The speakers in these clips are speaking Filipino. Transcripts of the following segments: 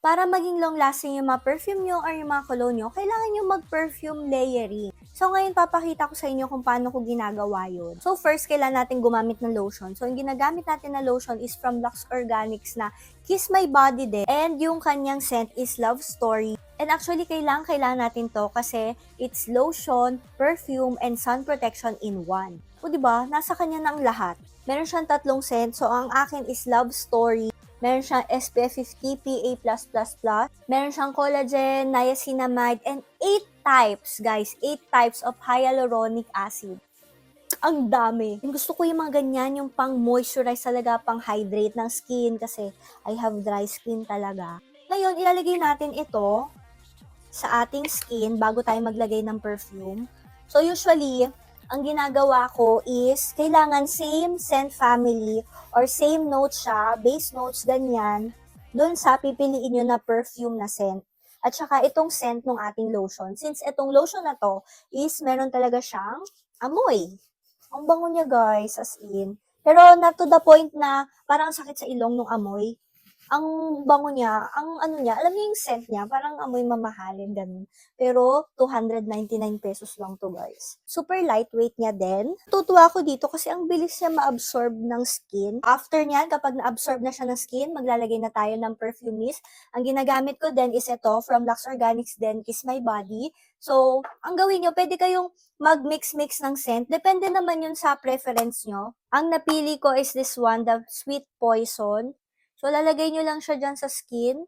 Para maging long-lasting yung mga perfume nyo or yung mga cologne nyo, kailangan nyo mag-perfume layering. So, ngayon papakita ko sa inyo kung paano ko ginagawa yun. So, first, kailangan natin gumamit ng lotion. So, yung ginagamit natin na lotion is from Lux Organics na Kiss My Body din. And yung kanyang scent is Love Story. And actually, kailangan natin to kasi it's lotion, perfume, and sun protection in one. O, diba? Nasa kanya na ang lahat. Meron siyang 3 scent. So, ang akin is Love Story. Meron siyang SPF 50, PA+++. Meron siyang collagen, niacinamide, and 8 types, guys. 8 types of hyaluronic acid. Ang dami. Yung gusto ko yung mga ganyan, yung pang moisturize talaga, pang hydrate ng skin kasi I have dry skin talaga. Ngayon, ilalagay natin ito sa ating skin bago tayo maglagay ng perfume. So, usually, ang ginagawa ko is, kailangan same scent family or same notes siya, base notes, ganyan, dun sa pipiliin nyo na perfume na scent. At saka itong scent ng ating lotion. Since itong lotion na to is meron talaga siyang amoy. Ang bango niya guys, as in. Pero not to the point na parang sakit sa ilong nung amoy. Ang bango niya, ang ano niya, alam niyo yung scent niya, parang amoy mamahalin, ganun. Pero, 299 pesos lang to guys. Super lightweight niya din. Tutuwa ako dito kasi ang bilis niya ma-absorb ng skin. After niyan, kapag na-absorb na siya ng skin, maglalagay na tayo ng perfume mist. Ang ginagamit ko din is ito, from Lux Organics din, Kiss My Body. So, ang gawin nyo, pwede kayong mag-mix-mix ng scent. Depende naman yun sa preference nyo. Ang napili ko is this one, the Sweet Poison. So, lalagay nyo lang siya dyan sa skin.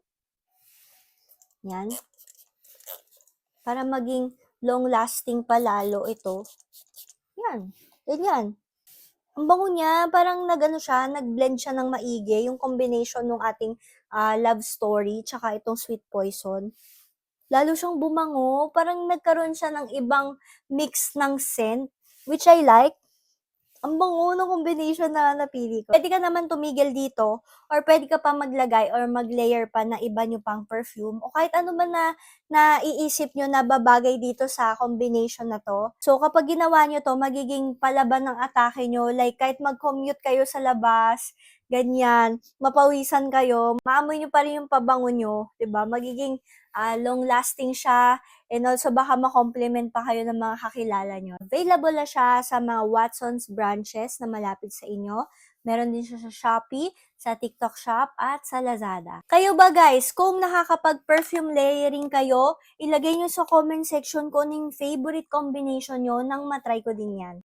Yan. Para maging long-lasting pa lalo ito. Yan. Ganyan. Ang bango niya, parang nag-blend siya ng maigi, yung combination ng ating love story, tsaka itong Sweet Poison. Lalo siyang bumango, parang nagkaroon siya ng ibang mix ng scent, which I like. Ang bango ng combination na napili ko. Pwede ka naman tumigil dito or pwede ka pa maglagay or mag-layer pa na iba nyo pang perfume o kahit ano man na naiisip nyo na babagay dito sa combination na to. So, kapag ginawa nyo to, magiging palaban ng atake nyo. Like, kahit mag-commute kayo sa labas, ganyan, mapawisan kayo, maamoy nyo pa rin yung pabango nyo, 'di ba? Magiging long-lasting siya. And also, baka ma-compliment pa kayo ng mga kakilala nyo. Available na siya sa mga Watson's branches na malapit sa inyo. Meron din siya sa Shopee, sa TikTok Shop, at sa Lazada. Kayo ba guys, kung nakakapag-perfume layering kayo, ilagay nyo sa comment section ko yung favorite combination nyo nang matry ko din yan.